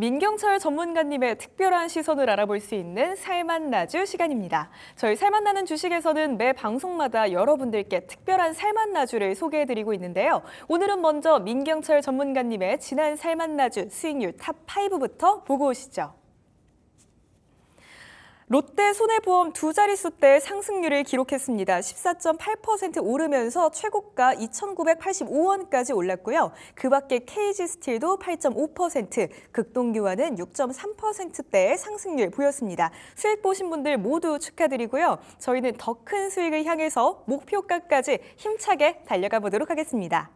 민경철 전문가님의 특별한 시선을 알아볼 수 있는 살맛나주 시간입니다. 저희 살맛나는 주식에서는 매 방송마다 여러분들께 특별한 살맛나주를 소개해드리고 있는데요. 오늘은 먼저 민경철 전문가님의 지난 살맛나주 수익률 탑5부터 보고 오시죠. 롯데 손해보험 두 자릿수대 상승률을 기록했습니다. 14.8% 오르면서 최고가 2,985원까지 올랐고요. 그 밖에 KG스틸도 8.5%, 극동규와는 6.3%대의 상승률 보였습니다. 수익 보신 분들 모두 축하드리고요. 저희는 더 큰 수익을 향해서 목표가까지 힘차게 달려가 보도록 하겠습니다.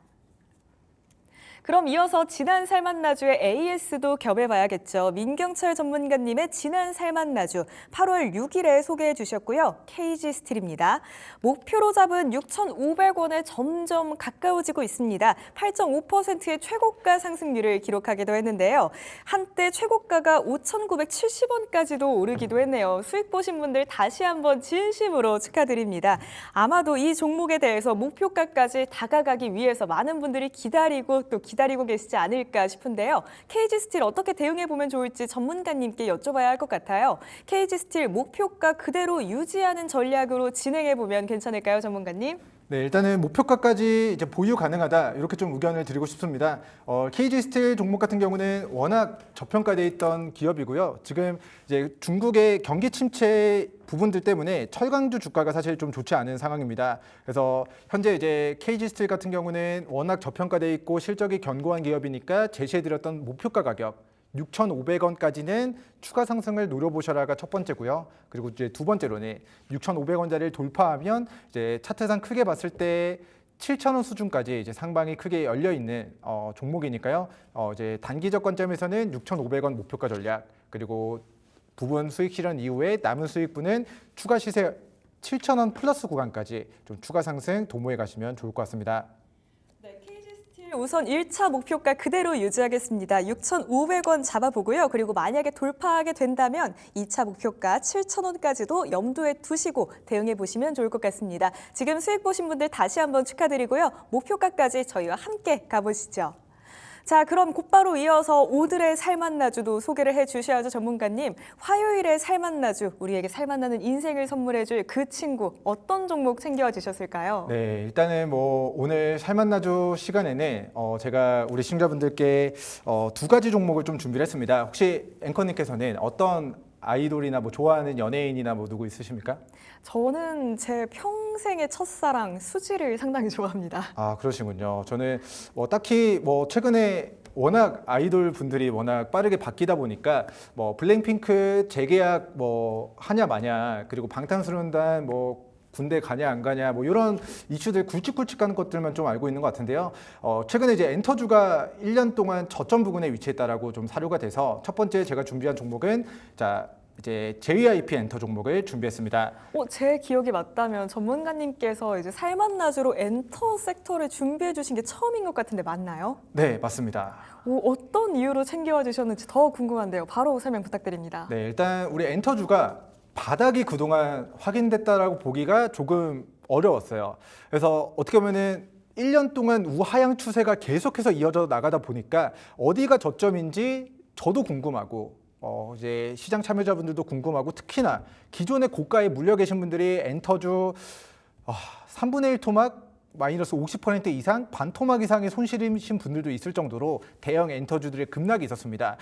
그럼 이어서 지난 살맛나주의 AS도 겹해봐야겠죠. 민경철 전문가님의 지난 살맛나주 8월 6일에 소개해 주셨고요. KG스틸입니다. 목표로 잡은 6,500원에 점점 가까워지고 있습니다. 8.5%의 최고가 상승률을 기록하기도 했는데요. 한때 최고가가 5,970원까지도 오르기도 했네요. 수익 보신 분들 다시 한번 진심으로 축하드립니다. 아마도 이 종목에 대해서 목표가까지 다가가기 위해서 많은 분들이 기다리고 계시지 않을까 싶은데요. KG스틸 어떻게 대응해보면 좋을지 전문가님께 여쭤봐야 할 것 같아요. KG스틸 목표가 그대로 유지하는 전략으로 진행해보면 괜찮을까요, 전문가님? 네, 일단은 목표가까지 이제 보유 가능하다 이렇게 좀 의견을 드리고 싶습니다. KG스틸 종목 같은 경우는 워낙 저평가돼 있던 기업이고요. 지금 이제 중국의 경기 침체 부분들 때문에 철강주 주가가 사실 좀 좋지 않은 상황입니다. 그래서 현재 이제 KG스틸 같은 경우는 워낙 저평가돼 있고 실적이 견고한 기업이니까 제시해드렸던 목표가 가격 6,500원까지는 추가 상승을 노려보셔라가 첫 번째고요. 그리고 이제 두 번째로는 6,500원짜리를 돌파하면 이제 차트상 크게 봤을 때 7,000원 수준까지 이제 상방이 크게 열려 있는 종목이니까요. 이제 단기적 관점에서는 6,500원 목표가 전략, 그리고 부분 수익 실현 이후에 남은 수익분은 추가 시세 7,000원 플러스 구간까지 좀 추가 상승 도모해 가시면 좋을 것 같습니다. 우선 1차 목표가 그대로 유지하겠습니다. 6,500원 잡아보고요. 그리고 만약에 돌파하게 된다면 2차 목표가 7,000원까지도 염두에 두시고 대응해 보시면 좋을 것 같습니다. 지금 수익 보신 분들 다시 한번 축하드리고요. 목표가까지 저희와 함께 가보시죠. 자, 그럼 곧바로 이어서 오늘의 살맛나주도 소개를 해주셔야죠, 전문가님. 화요일의 살맛나주, 우리에게 살맛나는 인생을 선물해줄 그 친구, 어떤 종목 챙겨와 주셨을까요? 네, 일단은 뭐 오늘 살맛나주 시간에는 제가 우리 시청자분들께 두 가지 종목을 좀 준비를 했습니다. 혹시 앵커님께서는 어떤 아이돌이나 뭐 좋아하는 연예인이나 뭐 누구 있으십니까? 저는 제 평생의 첫사랑 수지를 상당히 좋아합니다. 아, 그러시군요. 저는 뭐 딱히 뭐 최근에 워낙 아이돌 분들이 워낙 빠르게 바뀌다 보니까 뭐 블랙핑크 재계약 뭐 하냐 마냐, 그리고 방탄소년단 뭐 군대 가냐 안 가냐 뭐 이런 이슈들 굵직굵직한 것들만 좀 알고 있는 것 같은데요. 최근에 이제 엔터주가 1년 동안 저점 부근에 위치했다라고 좀 사료가 돼서 첫 번째 제가 준비한 종목은 이제 JYP 엔터 종목을 준비했습니다. 제 기억이 맞다면 전문가님께서 이제 살맛나주로 엔터 섹터를 준비해 주신 게 처음인 것 같은데 맞나요? 네, 맞습니다. 어떤 이유로 챙겨와 주셨는지 더 궁금한데요. 바로 설명 부탁드립니다. 네, 일단 우리 엔터주가 바닥이 그동안 확인됐다라고 보기가 조금 어려웠어요. 그래서 어떻게 보면은 1년 동안 우하향 추세가 계속해서 이어져 나가다 보니까 어디가 저점인지 저도 궁금하고 이제 시장 참여자분들도 궁금하고, 특히나 기존의 고가에 물려 계신 분들이 엔터주 3분의 1 토막 마이너스 50% 이상, 반 토막 이상의 손실이신 분들도 있을 정도로 대형 엔터주들의 급락이 있었습니다.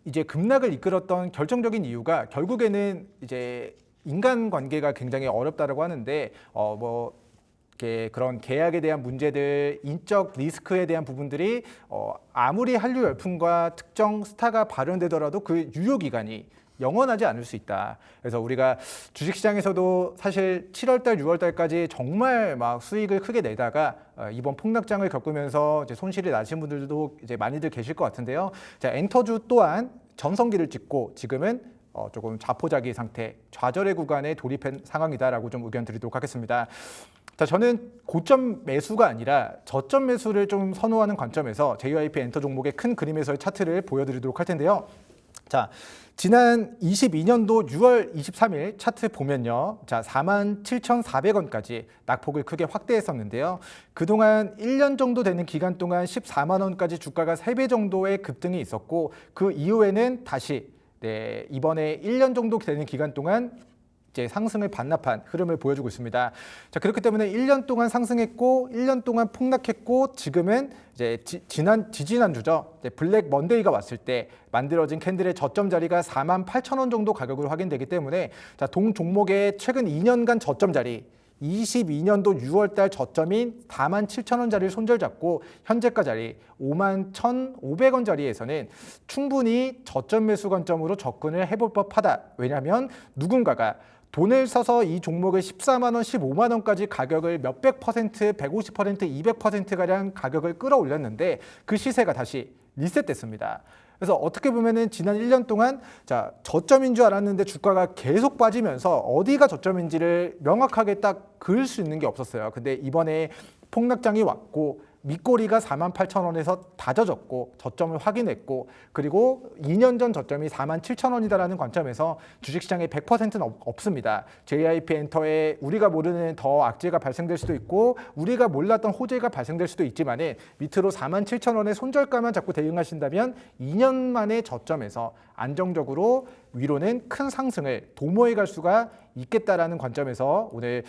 이제 급락을 이끌었던 결정적인 이유가 결국에는 이제 인간관계가 굉장히 어렵다라고 하는데 그런 계약에 대한 문제들, 인적 리스크에 대한 부분들이 아무리 한류 열풍과 특정 스타가 발현되더라도 그 유효 기간이 영원하지 않을 수 있다. 그래서 우리가 주식시장에서도 사실 7월달, 6월달까지 정말 막 수익을 크게 내다가 이번 폭락장을 겪으면서 이제 손실이 나신 분들도 이제 많이들 계실 것 같은데요. 자, 엔터주 또한 전성기를 찍고 지금은 조금 자포자기 상태, 좌절의 구간에 돌입한 상황이다라고 좀 의견 드리도록 하겠습니다. 자, 저는 고점 매수가 아니라 저점 매수를 좀 선호하는 관점에서 JYP 엔터 종목의 큰 그림에서의 차트를 보여드리도록 할 텐데요. 자, 지난 22년도 6월 23일 차트 보면요. 자, 47,400원까지 낙폭을 크게 확대했었는데요. 그동안 1년 정도 되는 기간 동안 14만 원까지 주가가 3배 정도의 급등이 있었고 그 이후에는 다시 이번에 1년 정도 되는 기간 동안 이제 상승을 반납한 흐름을 보여주고 있습니다. 자, 그렇기 때문에 1년 동안 상승했고 1년 동안 폭락했고 지금은 이제 지지난주죠. 블랙 먼데이가 왔을 때 만들어진 캔들의 저점 자리가 48,000원 정도 가격으로 확인되기 때문에 자, 동 종목의 최근 2년간 저점 자리 22년도 6월달 저점인 47,000원 자리를 손절잡고 현재가 자리 51,500원 자리에서는 충분히 저점 매수 관점으로 접근을 해볼 법하다. 왜냐하면 누군가가 돈을 써서 이 종목을 14만 원, 15만 원까지 가격을 몇백 퍼센트, 150%, 200%가량 가격을 끌어올렸는데 그 시세가 다시 리셋됐습니다. 그래서 어떻게 보면은 지난 1년 동안 자, 저점인 줄 알았는데 주가가 계속 빠지면서 어디가 저점인지를 명확하게 딱 그을 수 있는 게 없었어요. 근데 이번에 폭락장이 왔고 밑꼬리가 48,000원에서 다져졌고 저점을 확인했고 그리고 2년 전 저점이 47,000원이다라는 관점에서 주식시장에 100%는 없습니다. JYP 엔터에 우리가 모르는 더 악재가 발생될 수도 있고 우리가 몰랐던 호재가 발생될 수도 있지만은 밑으로 47,000원의 손절가만 자꾸 대응하신다면 2년 만에 저점에서 안정적으로 위로는 큰 상승을 도모해 갈 수가 있겠다라는 관점에서 오늘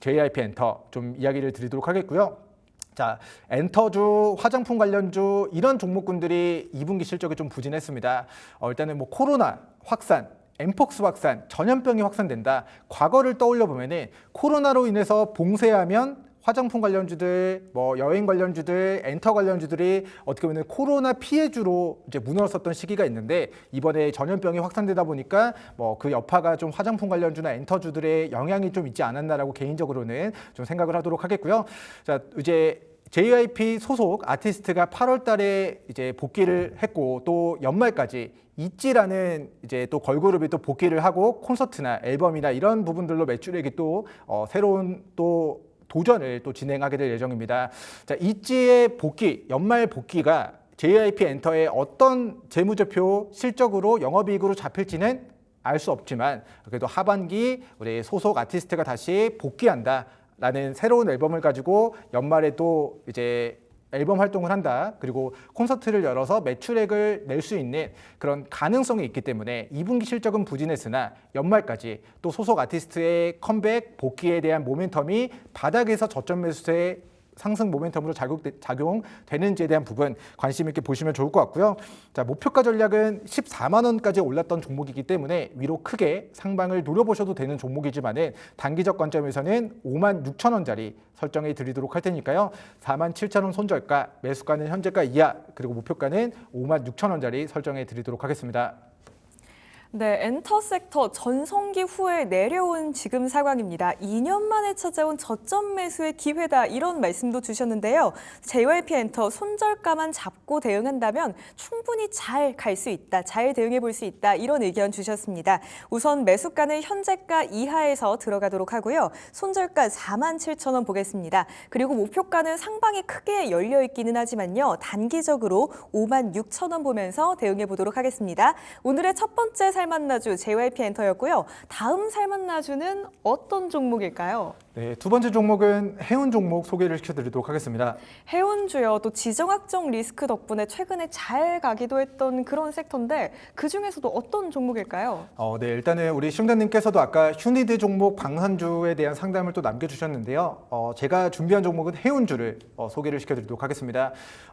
JYP 엔터 좀 이야기를 드리도록 하겠고요. 자, 엔터주, 화장품 관련주 이런 종목군들이 2분기 실적이 좀 부진했습니다. 일단은 뭐 코로나 확산, 엠폭스 확산, 전염병이 확산된다. 과거를 떠올려 보면은 코로나로 인해서 봉쇄하면 화장품 관련주들, 뭐 여행 관련주들, 엔터 관련주들이 어떻게 보면 코로나 피해주로 이제 무너졌었던 시기가 있는데 이번에 전염병이 확산되다 보니까 뭐 그 여파가 좀 화장품 관련주나 엔터주들의 영향이 좀 있지 않았나라고 개인적으로는 좀 생각을 하도록 하겠고요. 자, 이제 JYP 소속 아티스트가 8월 달에 이제 복귀를 했고 또 연말까지 있지라는 이제 또 걸그룹이 또 복귀를 하고 콘서트나 앨범이나 이런 부분들로 매출액이 또 새로운 또 도전을 또 진행하게 될 예정입니다. 자, 있지의 복귀, 연말 복귀가 JYP 엔터의 어떤 재무제표 실적으로 영업이익으로 잡힐지는 알 수 없지만 그래도 하반기 우리 소속 아티스트가 다시 복귀한다. 라는 새로운 앨범을 가지고 연말에 또 이제 앨범 활동을 한다. 그리고 콘서트를 열어서 매출액을 낼 수 있는 그런 가능성이 있기 때문에 2분기 실적은 부진했으나 연말까지 또 소속 아티스트의 컴백, 복귀에 대한 모멘텀이 바닥에서 저점 매수세의 상승 모멘텀으로 작용되는지에 대한 부분 관심 있게 보시면 좋을 것 같고요. 자, 목표가 전략은 14만 원까지 올랐던 종목이기 때문에 위로 크게 상방을 노려보셔도 되는 종목이지만은 단기적 관점에서는 56,000원짜리 설정해 드리도록 할 테니까요. 47,000원 손절가, 매수가는 현재가 이하, 그리고 목표가는 56,000원짜리 설정해 드리도록 하겠습니다. 네, 엔터 섹터 전성기 후에 내려온 지금 상황입니다. 2년 만에 찾아온 저점 매수의 기회다 이런 말씀도 주셨는데요. JYP 엔터 손절가만 잡고 대응한다면 충분히 잘 갈 수 있다, 잘 대응해 볼 수 있다 이런 의견 주셨습니다. 우선 매수가는 현재가 이하에서 들어가도록 하고요. 손절가 47,000원 보겠습니다. 그리고 목표가는 상방이 크게 열려 있기는 하지만요. 단기적으로 56,000원 보면서 대응해 보도록 하겠습니다. 오늘의 첫 번째 살만나주 JYP 엔터였고요. 다음 살만나주는 어떤 종목일까요? 네, 두 번째 종목은 해운 종목 소개를 시켜드리도록 하겠습니다. 해운주요. 또 지정학적 리스크 덕분에 최근에 잘 가기도 했던 그런 섹터인데 그중에서도 어떤 종목일까요? 네, 일단은 우리 시청자님께서도 아까 휴니드 종목 방산주에 대한 상담을 또 남겨주셨는데요. 제가 준비한 종목은 해운주를 소개를 시켜드리도록 하겠습니다.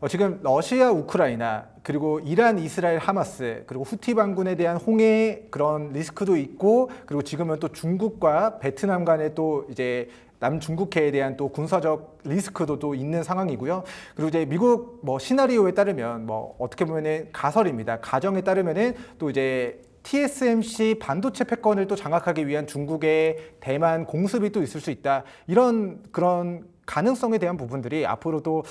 지금 러시아, 우크라이나 그리고 이란, 이스라엘, 하마스 그리고 후티 반군에 대한 홍해 그런 리스크도 있고 그리고 지금은 또 중국과 베트남 간에 또 이제 남중국해에 대한 또 군사적 리스크도 또 있는 상황이고요. 그리고 이제 미국 뭐 시나리오에 따르면 뭐 어떻게 보면은 가설입니다. 가정에 따르면은 또 이제 TSMC 반도체 패권을 또 장악하기 위한 중국의 대만 공습이 또 있을 수 있다. 이런 그런 가능성에 대한 부분들이 앞으로도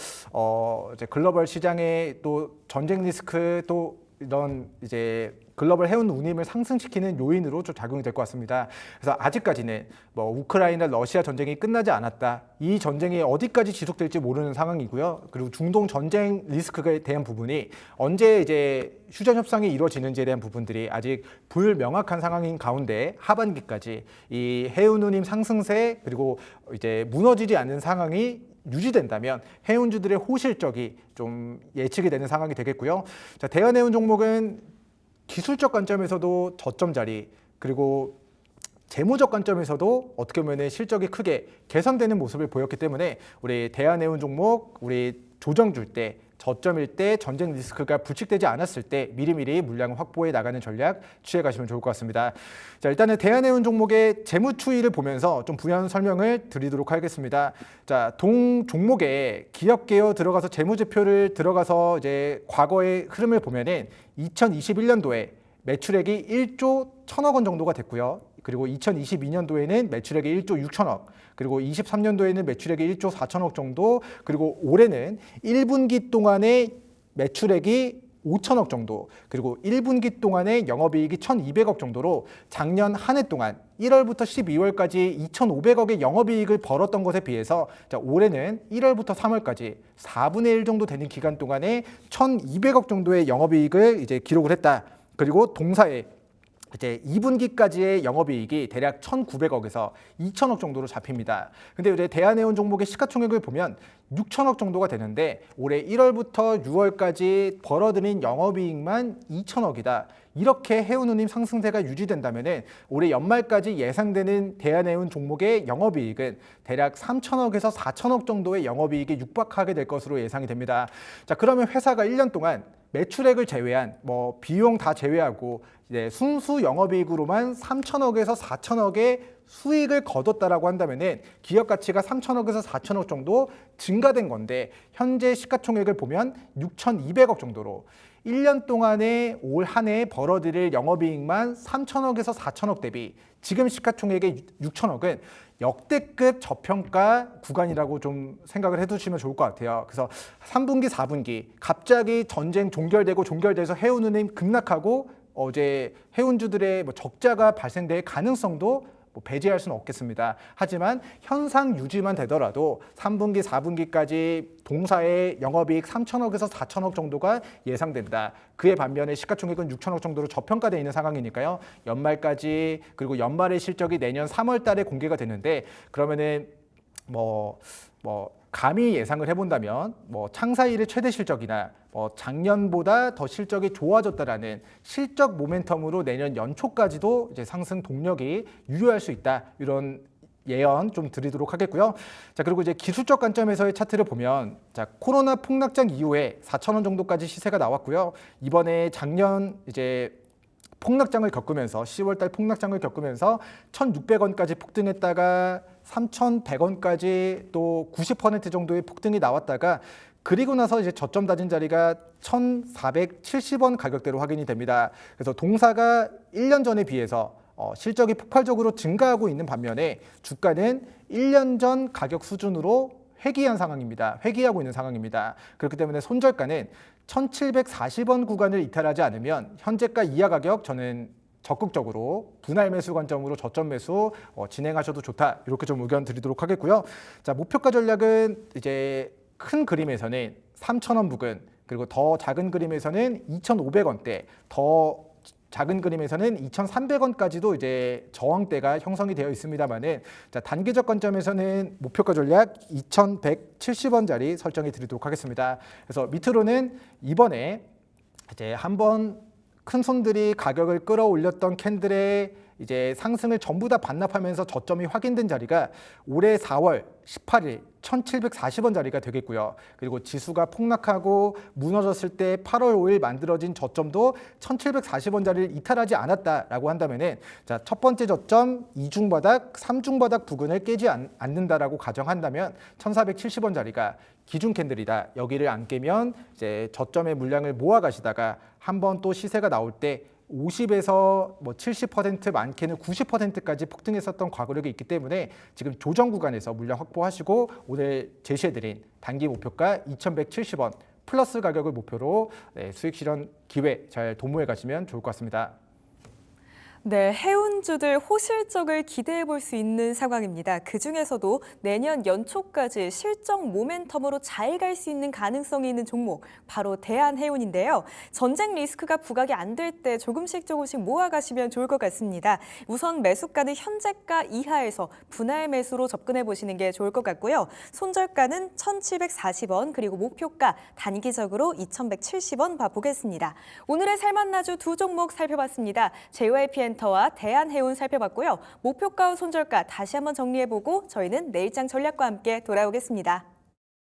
이제 글로벌 시장의 또 전쟁 리스크 또 이런 이제 글로벌 해운 운임을 상승시키는 요인으로 좀 작용이 될 것 같습니다. 그래서 아직까지는 뭐 우크라이나 러시아 전쟁이 끝나지 않았다. 이 전쟁이 어디까지 지속될지 모르는 상황이고요. 그리고 중동 전쟁 리스크에 대한 부분이 언제 이제 휴전 협상이 이루어지는지에 대한 부분들이 아직 불명확한 상황인 가운데 하반기까지 이 해운 운임 상승세 그리고 이제 무너지지 않는 상황이 유지된다면 해운주들의 호실적이 좀 예측이 되는 상황이 되겠고요. 자, 대한해운 종목은 기술적 관점에서도 저점 자리 그리고 재무적 관점에서도 어떻게 보면 실적이 크게 개선되는 모습을 보였기 때문에 우리 대한해운 종목 우리 조정 줄 때 저점일 때 전쟁 리스크가 불식되지 않았을 때 미리미리 물량 확보해 나가는 전략 취해 가시면 좋을 것 같습니다. 자, 일단은 대한해운 종목의 재무 추이를 보면서 좀 부연 설명을 드리도록 하겠습니다. 자, 동 종목에 기업 개요 들어가서 재무제표를 들어가서 이제 과거의 흐름을 보면은 2021년도에 매출액이 1조 1천억 원 정도가 됐고요. 그리고 2022년도에는 매출액이 1조 6천억, 그리고 23년도에는 매출액이 1조 4천억 정도, 그리고 올해는 1분기 동안의 매출액이 5천억 정도, 그리고 1분기 동안의 영업이익이 1,200억 정도로 작년 한 해 동안 1월부터 12월까지 2,500억의 영업이익을 벌었던 것에 비해서 자, 올해는 1월부터 3월까지 4분의 1 정도 되는 기간 동안에 1,200억 정도의 영업이익을 이제 기록을 했다. 그리고 동사에 이제 2분기까지의 영업이익이 대략 1,900억에서 2천억 정도로 잡힙니다. 근데 이제 대한해운 종목의 시가총액을 보면 6천억 정도가 되는데 올해 1월부터 6월까지 벌어들인 영업이익만 2천억이다. 이렇게 해운운임 상승세가 유지된다면 올해 연말까지 예상되는 대한해운 종목의 영업이익은 대략 3천억에서 4천억 정도의 영업이익에 육박하게 될 것으로 예상이 됩니다. 자, 그러면 회사가 1년 동안 매출액을 제외한 뭐 비용 다 제외하고 이제 순수 영업이익으로만 3천억에서 4천억의 수익을 거뒀다라고 한다면은 기업 가치가 3천억에서 4천억 정도 증가된 건데 현재 시가총액을 보면 6,200억 정도로 1년 동안에 올 한 해에 벌어들일 영업이익만 3천억에서 4천억 대비 지금 시가총액의 6천억은 역대급 저평가 구간이라고 좀 생각을 해두시면 좋을 것 같아요. 그래서 3분기, 4분기 갑자기 전쟁 종결돼서 해운운임 급락하고 어제 해운주들의 뭐 적자가 발생될 가능성도 배제할 수는 없겠습니다. 하지만 현상 유지만 되더라도 3분기, 4분기까지 동사의 영업이익 3천억에서 4천억 정도가 예상된다. 그에 반면에 시가총액은 6천억 정도로 저평가되어 있는 상황이니까요. 연말까지 그리고 연말의 실적이 내년 3월 달에 공개가 되는데 그러면은 감히 예상을 해본다면 창사 이래 최대 실적이나 작년보다 더 실적이 좋아졌다라는 실적 모멘텀으로 내년 연초까지도 이제 상승 동력이 유효할 수 있다. 이런 예언 좀 드리도록 하겠고요. 자, 그리고 이제 기술적 관점에서의 차트를 보면 자, 코로나 폭락장 이후에 4,000원 정도까지 시세가 나왔고요. 이번에 작년 이제 폭락장을 겪으면서 10월달 폭락장을 겪으면서 1,600원까지 폭등했다가 3,100원까지 또 90% 정도의 폭등이 나왔다가 그리고 나서 이제 저점 다진 자리가 1,470원 가격대로 확인이 됩니다. 그래서 동사가 1년 전에 비해서 실적이 폭발적으로 증가하고 있는 반면에 주가는 1년 전 가격 수준으로 회귀하고 있는 상황입니다. 그렇기 때문에 손절가는 1,740원 구간을 이탈하지 않으면 현재가 이하 가격 저는 적극적으로 분할 매수 관점으로 저점 매수 진행하셔도 좋다. 이렇게 좀 의견 드리도록 하겠고요. 자, 목표가 전략은 이제 큰 그림에서는 3,000원 부근 그리고 더 작은 그림에서는 2,500원대 더 작은 그림에서는 2,300원까지도 이제 저항대가 형성이 되어 있습니다만은 자, 단기적 관점에서는 목표가 전략 2,170원짜리 설정해 드리도록 하겠습니다. 그래서 밑으로는 이번에 이제 한번 큰 손들이 가격을 끌어올렸던 캔들의 이제 상승을 전부 다 반납하면서 저점이 확인된 자리가 올해 4월 18일 1,740원 자리가 되겠고요. 그리고 지수가 폭락하고 무너졌을 때 8월 5일 만들어진 저점도 1,740원 자리를 이탈하지 않았다라고 한다면은 자, 첫 번째 저점 2중 바닥, 3중 바닥 부근을 깨지 않는다라고 가정한다면 1,470원 자리가 기준 캔들이다. 여기를 안 깨면 이제 저점의 물량을 모아 가시다가 한번 또 시세가 나올 때 50에서 70% 많게는 90%까지 폭등했었던 과거력이 있기 때문에 지금 조정 구간에서 물량 확보하시고 오늘 제시해드린 단기 목표가 2,170원 플러스 가격을 목표로 수익 실현 기회 잘 도모해 가시면 좋을 것 같습니다. 네, 해운주들 호실적을 기대해 볼 수 있는 상황입니다. 그중에서도 내년 연초까지 실적 모멘텀으로 잘 갈 수 있는 가능성이 있는 종목, 바로 대한해운인데요. 전쟁 리스크가 부각이 안 될 때 조금씩 모아가시면 좋을 것 같습니다. 우선 매수가는 현재가 이하에서 분할 매수로 접근해 보시는 게 좋을 것 같고요. 손절가는 1,740원, 그리고 목표가 단기적으로 2,170원 봐보겠습니다. 오늘의 살만나주 두 종목 살펴봤습니다. JYP 엔터와 대한해운 살펴봤고요. 목표가와 손절가 다시 한번 정리해보고 저희는 내일장 전략과 함께 돌아오겠습니다.